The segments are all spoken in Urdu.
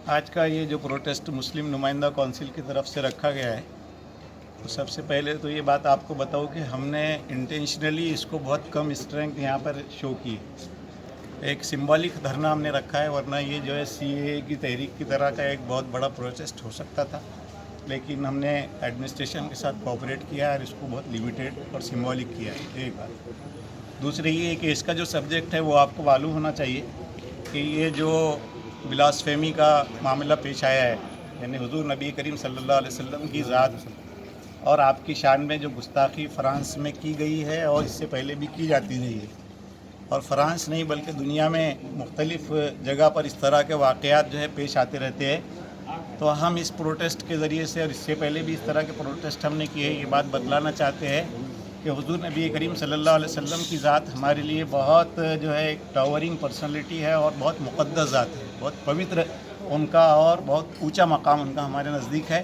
آج کا یہ جو پروٹیسٹ مسلم نمائندہ کونسل کی طرف سے رکھا گیا ہے، تو سب سے پہلے تو یہ بات آپ کو بتاؤ کہ ہم نے انٹینشنلی اس کو بہت کم اسٹرینتھ یہاں پر شو کی. ایک سمبولک دھرنا ہم نے رکھا ہے، ورنہ یہ جو ہے سی اے کی تحریک کی طرح کا ایک بہت بڑا پروٹیسٹ ہو سکتا تھا، لیکن ہم نے ایڈمنسٹریشن کے ساتھ کوآپریٹ کیا ہے اور اس کو بہت لیمیٹیڈ اور سمبولک کیا ہے. ایک بات. دوسری یہ کہ اس کا جو سبجیکٹ ہے وہ آپ کو معلوم ہونا چاہیے کہ یہ جو بلاسفیمی کا معاملہ پیش آیا ہے، یعنی حضور نبی کریم صلی اللہ علیہ وسلم کی ذات اور آپ کی شان میں جو گستاخی فرانس میں کی گئی ہے اور اس سے پہلے بھی کی جاتی رہی ہے، اور فرانس نہیں بلکہ دنیا میں مختلف جگہ پر اس طرح کے واقعات جو ہے پیش آتے رہتے ہیں. تو ہم اس پروٹیسٹ کے ذریعے سے، اور اس سے پہلے بھی اس طرح کے پروٹیسٹ ہم نے کیے، یہ بات بتلانا چاہتے ہیں کہ حضور نبی کریم صلی اللہ علیہ وسلم کی ذات ہمارے لیے بہت جو ہے ایک ٹاورنگ پرسنالٹی ہے اور بہت مقدس ذات ہے، بہت پوتر ان کا اور بہت اونچا مقام ان کا ہمارے نزدیک ہے.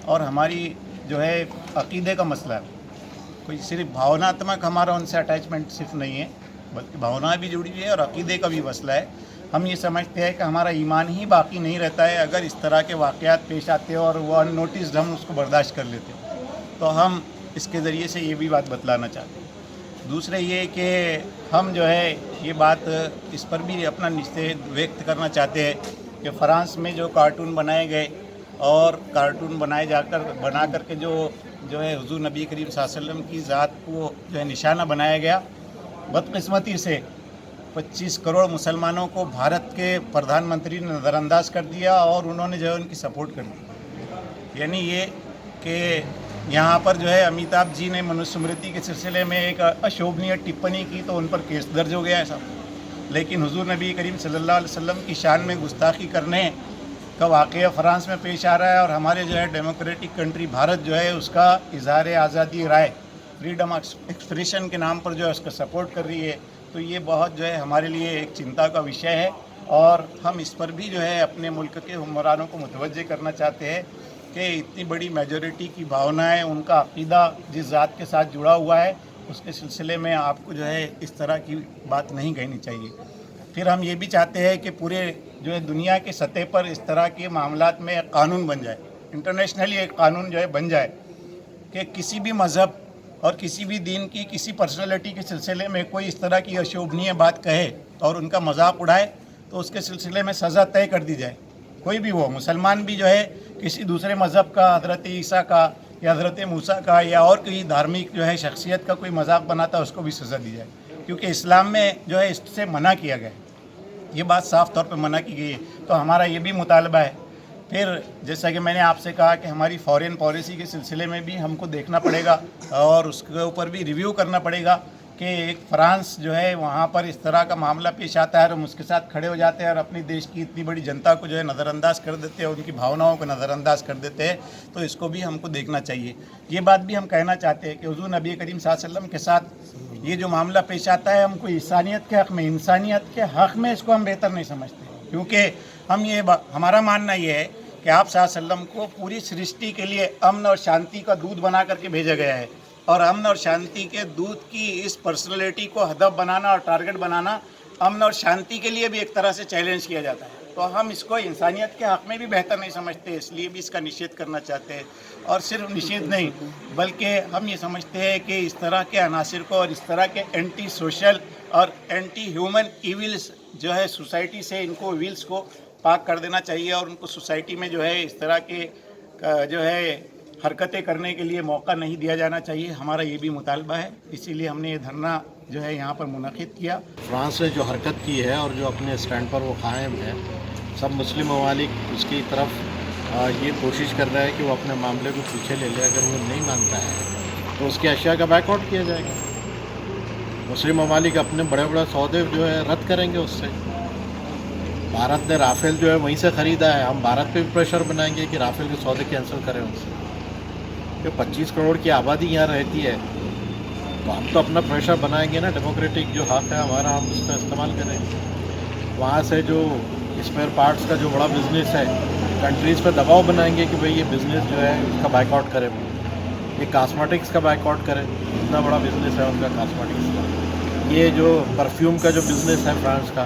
اور ہماری جو ہے عقیدے کا مسئلہ ہے، کوئی صرف بھاوناتمک ہمارا ان سے اٹیچمنٹ صرف نہیں ہے بلکہ بھاونا بھی جڑی ہوئی ہے اور عقیدے کا بھی مسئلہ ہے. ہم یہ سمجھتے ہیں کہ ہمارا ایمان ہی باقی نہیں رہتا ہے اگر اس طرح کے واقعات پیش آتے ہیں اور وہ ان نوٹسڈ ہم اس کو برداشت کر لیتے ہیں. تو ہم اس کے ذریعے سے یہ بھی بات بتلانا چاہتے ہیں. دوسرے یہ کہ ہم جو ہے یہ بات اس پر بھی اپنا نشچے ویکت کرنا چاہتے ہیں کہ فرانس میں جو کارٹون بنائے گئے اور کارٹون بنا کر کے جو ہے حضور نبی کریم صلی اللہ علیہ وسلم کی ذات کو جو ہے نشانہ بنایا گیا، بدقسمتی سے 25 کروڑ مسلمانوں کو بھارت کے پردھان منتری نے نظر انداز کر دیا اور انہوں نے جو ہے ان کی سپورٹ کر دی. یعنی یہ کہ یہاں پر جو ہے امیتابھ جی نے منوسمرتی کے سلسلے میں ایک اشوبھنیہ ٹپنی کی تو ان پر کیس درج ہو گیا ہے صاحب. لیکن حضور نبی کریم صلی اللہ علیہ وسلم کی شان میں گستاخی کرنے کا واقعہ فرانس میں پیش آ رہا ہے اور ہمارے جو ہے ڈیموکریٹک کنٹری بھارت جو ہے اس کا اظہار آزادی رائے، فریڈم ایکسپریشن کے نام پر جو ہے اس کا سپورٹ کر رہی ہے. تو یہ بہت جو ہے ہمارے لیے ایک چنتا کا وشے ہے اور ہم اس پر بھی جو ہے اپنے ملک کے حکمرانوں کو متوجہ کرنا چاہتے ہیں کہ اتنی بڑی میجورٹی کی بھاونائیں، ان کا عقیدہ جس ذات کے ساتھ جڑا ہوا ہے، اس کے سلسلے میں آپ کو جو ہے اس طرح کی بات نہیں کہنی چاہیے. پھر ہم یہ بھی چاہتے ہیں کہ پورے جو ہے دنیا کے سطح پر اس طرح کے معاملات میں ایک قانون بن جائے، انٹرنیشنلی ایک قانون جو ہے بن جائے کہ کسی بھی مذہب اور کسی بھی دین کی کسی پرسنالٹی کے سلسلے میں کوئی اس طرح کی اشوبھنیہ بات کہے اور ان کا مذاق اڑائے تو اس کے سلسلے میں سزا طے کر دی جائے. کوئی بھی وہ مسلمان بھی جو ہے کسی دوسرے مذہب کا، حضرت عیسیٰ کا یا حضرت موسیٰ کا یا اور کوئی دھارمک جو ہے شخصیت کا کوئی مذاق بناتا ہے اس کو بھی سزا دی جائے، کیونکہ اسلام میں جو ہے اس سے منع کیا گیا ہے، یہ بات صاف طور پہ منع کی گئی ہے. تو ہمارا یہ بھی مطالبہ ہے. پھر جیسا کہ میں نے آپ سے کہا کہ ہماری فارن پالیسی کے سلسلے میں بھی ہم کو دیکھنا پڑے گا اور اس کے اوپر بھی ریویو کرنا پڑے گا کہ ایک فرانس جو ہے وہاں پر اس طرح کا معاملہ پیش آتا ہے اور ہم اس کے ساتھ کھڑے ہو جاتے ہیں اور اپنی دیش کی اتنی بڑی جنتا کو جو ہے نظر انداز کر دیتے ہیں، ان کی بھاوناؤں کو نظر انداز کر دیتے ہیں. تو اس کو بھی ہم کو دیکھنا چاہیے. یہ بات بھی ہم کہنا چاہتے ہیں کہ حضور نبی کریم صلی اللہ علیہ وسلم کے ساتھ یہ جو معاملہ پیش آتا ہے، ہم کو انسانیت کے حق میں اس کو ہم بہتر نہیں سمجھتے، کیونکہ ہمارا ماننا یہ ہے کہ آپ صلی اللہ علیہ وسلم کو پوری سرشٹی کے لیے امن اور شانتی کا دودھ بنا کر کے بھیجا گیا ہے، اور امن اور شانتی کے دودھ کی اس پرسنالٹی کو ہدف بنانا اور ٹارگٹ بنانا امن اور شانتی کے لیے بھی ایک طرح سے چیلنج کیا جاتا ہے. تو ہم اس کو انسانیت کے حق میں بھی بہتر نہیں سمجھتے، اس لیے بھی اس کا نشید کرنا چاہتے ہیں. اور صرف نشید نہیں بلکہ ہم یہ سمجھتے ہیں کہ اس طرح کے عناصر کو اور اس طرح کے اینٹی سوشل اور اینٹی ہیومن ایولز جو ہے سوسائٹی سے ان کو ایولز کو پاک کر دینا چاہیے اور ان کو سوسائٹی میں جو ہے اس طرح کے جو ہے حرکتیں کرنے کے لیے موقع نہیں دیا جانا چاہیے. ہمارا یہ بھی مطالبہ ہے، اسی لیے ہم نے یہ دھرنا جو ہے یہاں پر منعقد کیا. فرانس نے جو حرکت کی ہے اور جو اپنے اسٹینڈ پر وہ قائم ہے، سب مسلم ممالک اس کی طرف یہ کوشش کر رہا ہے کہ وہ اپنے معاملے کو پیچھے لے لے. اگر وہ نہیں مانتا ہے تو اس کی اشیاء کا بیک آؤٹ کیا جائے گا. مسلم ممالک اپنے بڑے بڑے سودے جو ہے رد کریں گے اس سے. بھارت نے رافیل جو ہے وہیں سے خریدا ہے، ہم بھارت پہ بھی پریشر بنائیں گے کہ رافیل کے سودے کینسل کریں ان سے. کہ 25 کروڑ کی آبادی یہاں رہتی ہے تو ہم تو اپنا پریشر بنائیں گے نا. ڈیموکریٹک جو حق ہے ہمارا، ہم اس کا استعمال کریں گے. وہاں سے جو اسپیئر پارٹس کا جو بڑا بزنس ہے، کنٹریز پہ دباؤ بنائیں گے کہ بھئی یہ بزنس جو ہے اس کا بائک آؤٹ کرے. یہ کاسمیٹکس کا بائک آؤٹ کرے، اتنا بڑا بزنس ہے ان کا کاسمیٹکس کا. یہ جو پرفیوم کا جو بزنس ہے فرانس کا،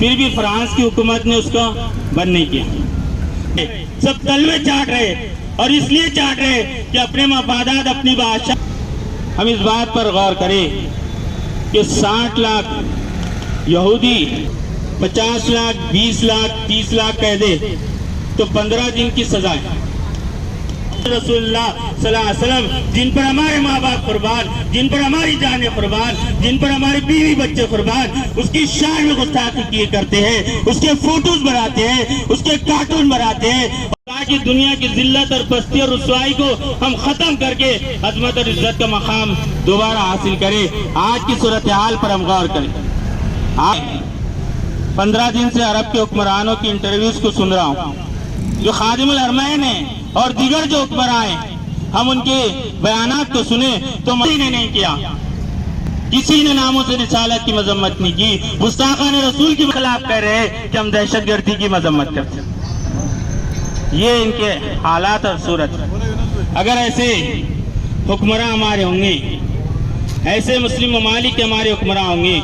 پھر بھی فرانس کی حکومت نے اس کو بند نہیں کیا. سب تلوے چاٹ رہے اور اس لیے چاٹ رہے کہ اپنے مفادات اپنی بادشاہ. ہم اس بات پر غور کریں کہ 60 لاکھ یہودی 50 لاکھ 20 لاکھ 30 لاکھ قیدی تو 15 دن کی سزا ہے. رسول اللہ صلی اللہ علیہ وسلم جن پر ہمارے ماں باپ قربان، جن پر ہماری جانیں قربان، جن پر ہمارے بیوی بچے قربان، اس کی شان میں گستاخی کیے کرتے ہیں، اس کے فوٹوز بناتے ہیں، اس کے کارٹون بناتے ہیں تاکہ دنیا کی ذلت اور پستی اور رسوائی کو ہم ختم کر کے عظمت اور عزت کا مقام دوبارہ حاصل کریں. آج کی صورتحال پر ہم غور کریں. 15 دن سے عرب کے حکمرانوں کی انٹرویوز کو سن رہا ہوں جو خادم الحرمین ہیں اور دیگر جو حکمراں ہیں. ہم ان کے بیانات کو سنیں تو کسی نے نہیں کیا، کسی نے ناموں سے رسالت کی مذمت نہیں کی. گستاخان رسول کے خلاف کہہ رہے ہیں کہ ہم دہشت گردی کی مذمت کرتے ہیں. یہ ان کے حالات اور صورت. اگر ایسے حکمراں ہمارے ہوں گے، ایسے مسلم ممالک کے ہمارے حکمراں ہوں گے